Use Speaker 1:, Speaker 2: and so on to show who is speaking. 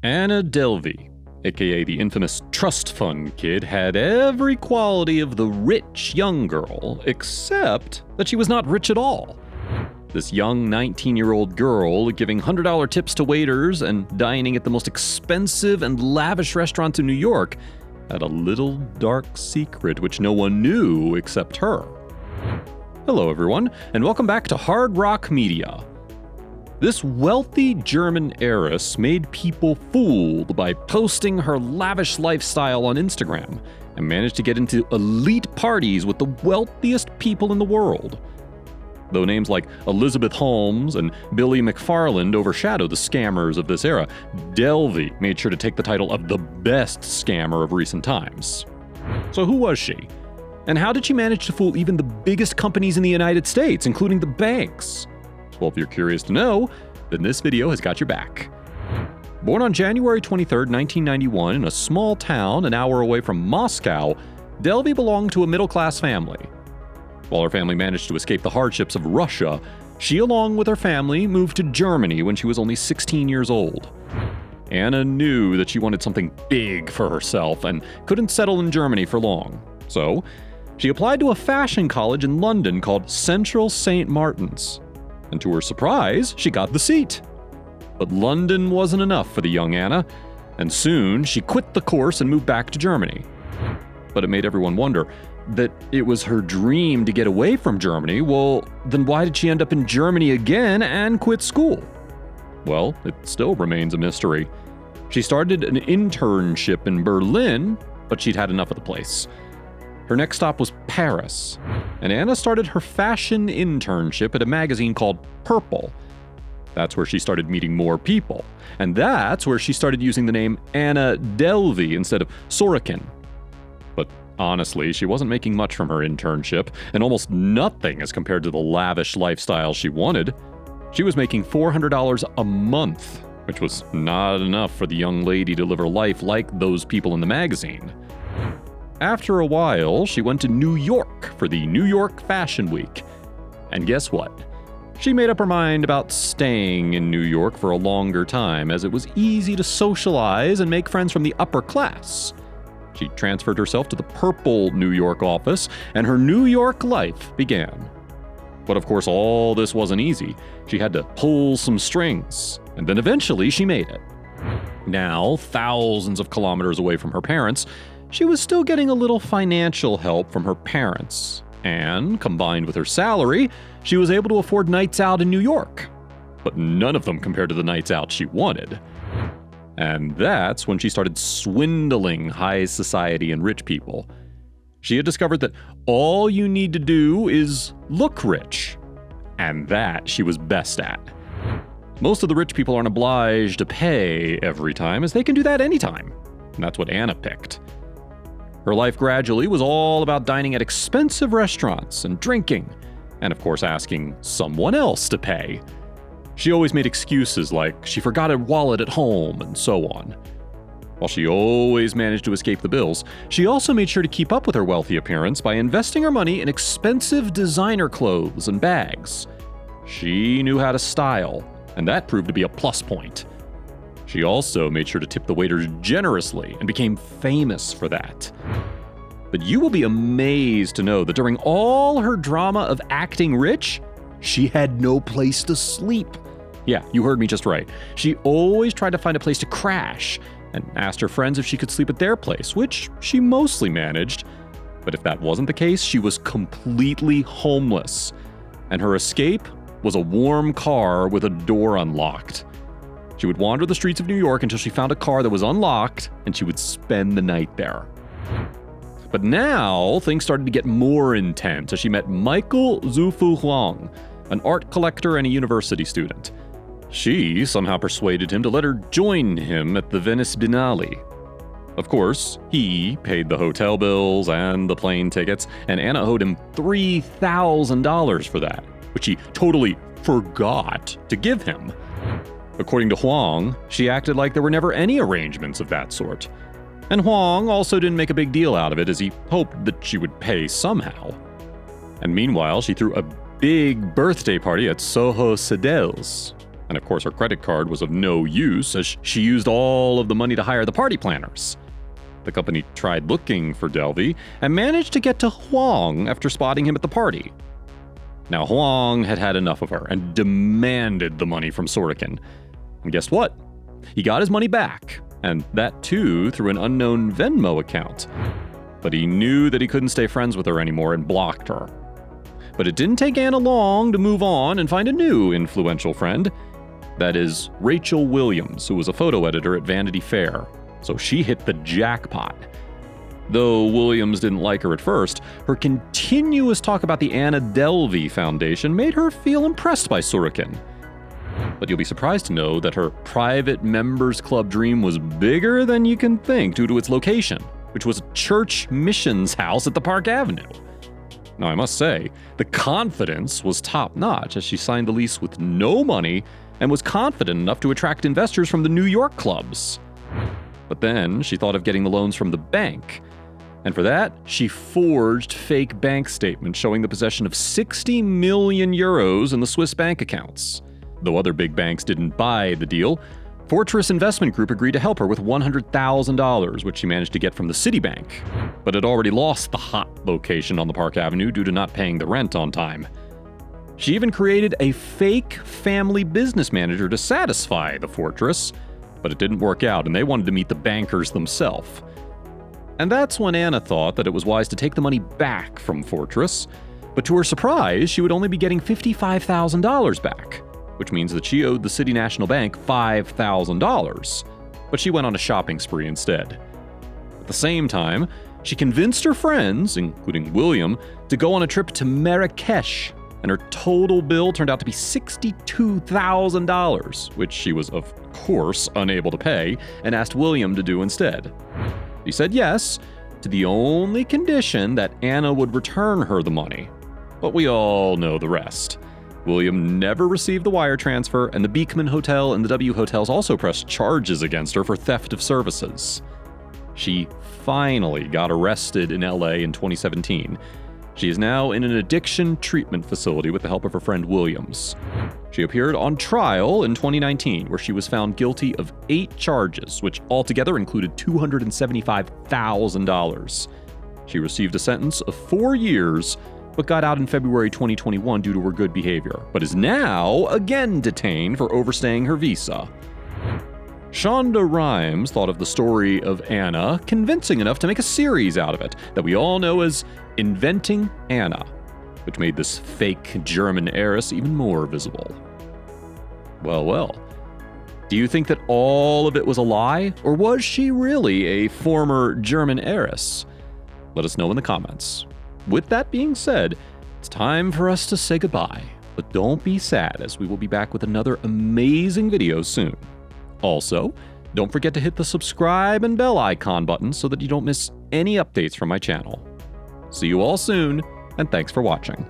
Speaker 1: Anna Delvey, aka the infamous trust fund kid, had every quality of the rich young girl, except that she was not rich at all. This young 19-year-old girl giving $100 tips to waiters and dining at the most expensive and lavish restaurants in New York had a little dark secret which no one knew except her. Hello everyone, and welcome back to Hard Rock Media. This wealthy German heiress made people fooled by posting her lavish lifestyle on Instagram and managed to get into elite parties with the wealthiest people in the world. Though names like Elizabeth Holmes and Billy McFarland overshadow the scammers of this era, Delvey made sure to take the title of the best scammer of recent times. So who was she? And how did she manage to fool even the biggest companies in the United States, including the banks? Well, if you're curious to know, then this video has got your back. Born on January 23, 1991, in a small town an hour away from Moscow, Delvey belonged to a middle-class family. While her family managed to escape the hardships of Russia, she, along with her family, moved to Germany when she was only 16 years old. Anna knew that she wanted something big for herself and couldn't settle in Germany for long. So, she applied to a fashion college in London called Central St. Martin's. And to her surprise, she got the seat. But London wasn't enough for the young Anna, and soon she quit the course and moved back to Germany. But it made everyone wonder that it was her dream to get away from Germany. Well, then why did she end up in Germany again and quit school? Well, it still remains a mystery. She started an internship in Berlin, but she'd had enough of the place. Her next stop was Paris, and Anna started her fashion internship at a magazine called Purple. That's where she started meeting more people, and that's where she started using the name Anna Delvey instead of Sorokin. But honestly, she wasn't making much from her internship, and almost nothing as compared to the lavish lifestyle she wanted. She was making $400 a month, which was not enough for the young lady to live her life like those people in the magazine. After a while, she went to New York for the New York Fashion Week. And guess what? She made up her mind about staying in New York for a longer time, as it was easy to socialize and make friends from the upper class. She transferred herself to the Purple New York office, and her New York life began. But of course, all this wasn't easy. She had to pull some strings, and then eventually she made it. Now, thousands of kilometers away from her parents, she was still getting a little financial help from her parents, and combined with her salary, she was able to afford nights out in New York. But none of them compared to the nights out she wanted. And that's when she started swindling high society and rich people. She had discovered that all you need to do is look rich, and that she was best at. Most of the rich people aren't obliged to pay every time, as they can do that anytime. And that's what Anna picked. Her life gradually was all about dining at expensive restaurants and drinking, and of course asking someone else to pay. She always made excuses like she forgot her wallet at home and so on. While she always managed to escape the bills, she also made sure to keep up with her wealthy appearance by investing her money in expensive designer clothes and bags. She knew how to style, and that proved to be a plus point. She also made sure to tip the waiters generously and became famous for that. But you will be amazed to know that during all her drama of acting rich, she had no place to sleep. Yeah, you heard me just right. She always tried to find a place to crash and asked her friends if she could sleep at their place, which she mostly managed. But if that wasn't the case, she was completely homeless. And her escape was a warm car with a door unlocked. She would wander the streets of New York until she found a car that was unlocked, and she would spend the night there. But now, things started to get more intense as she met Michael Zufu Huang, an art collector and a university student. She somehow persuaded him to let her join him at the Venice Biennale. Of course, he paid the hotel bills and the plane tickets, and Anna owed him $3,000 for that, which he totally forgot to give him. According to Huang, she acted like there were never any arrangements of that sort. And Huang also didn't make a big deal out of it, as he hoped that she would pay somehow. And meanwhile, she threw a big birthday party at Soho Sedels. And of course, her credit card was of no use as she used all of the money to hire the party planners. The company tried looking for Delvey and managed to get to Huang after spotting him at the party. Now, Huang had had enough of her and demanded the money from Sorokin. And guess what? He got his money back, and that too through an unknown Venmo account. But he knew that he couldn't stay friends with her anymore and blocked her. But it didn't take Anna long to move on and find a new influential friend. That is Rachel Williams, who was a photo editor at Vanity Fair. So she hit the jackpot. Though Williams didn't like her at first, her continuous talk about the Anna Delvey Foundation made her feel impressed by Sorokin. But you'll be surprised to know that her private members club dream was bigger than you can think due to its location, which was a church missions house at the Park Avenue. Now, I must say, the confidence was top-notch as she signed the lease with no money and was confident enough to attract investors from the New York clubs. But then she thought of getting the loans from the bank. And for that, she forged fake bank statements showing the possession of 60 million euros in the Swiss bank accounts. Though other big banks didn't buy the deal, Fortress Investment Group agreed to help her with $100,000, which she managed to get from the Citibank, but had already lost the hot location on the Park Avenue due to not paying the rent on time. She even created a fake family business manager to satisfy the Fortress, but it didn't work out and they wanted to meet the bankers themselves. And that's when Anna thought that it was wise to take the money back from Fortress, but to her surprise, she would only be getting $55,000 back, which means that she owed the City National Bank $5,000. But she went on a shopping spree instead. At the same time, she convinced her friends, including William, to go on a trip to Marrakesh, and her total bill turned out to be $62,000, which she was, of course, unable to pay, and asked William to do instead. He said yes, to the only condition that Anna would return her the money. But we all know the rest. William never received the wire transfer, and the Beekman Hotel and the W Hotels also pressed charges against her for theft of services. She finally got arrested in LA in 2017. She is now in an addiction treatment facility with the help of her friend Williams. She appeared on trial in 2019, where she was found guilty of 8 charges, which altogether included $275,000. She received a sentence of 4 years, but got out in February 2021 due to her good behavior, but is now again detained for overstaying her visa. Shonda Rhimes thought of the story of Anna convincing enough to make a series out of it that we all know as Inventing Anna, which made this fake German heiress even more visible. Well. Do you think that all of it was a lie, or was she really a former German heiress? Let us know in the comments. With that being said, it's time for us to say goodbye, but don't be sad as we will be back with another amazing video soon. Also, don't forget to hit the subscribe and bell icon button so that you don't miss any updates from my channel. See you all soon, and thanks for watching.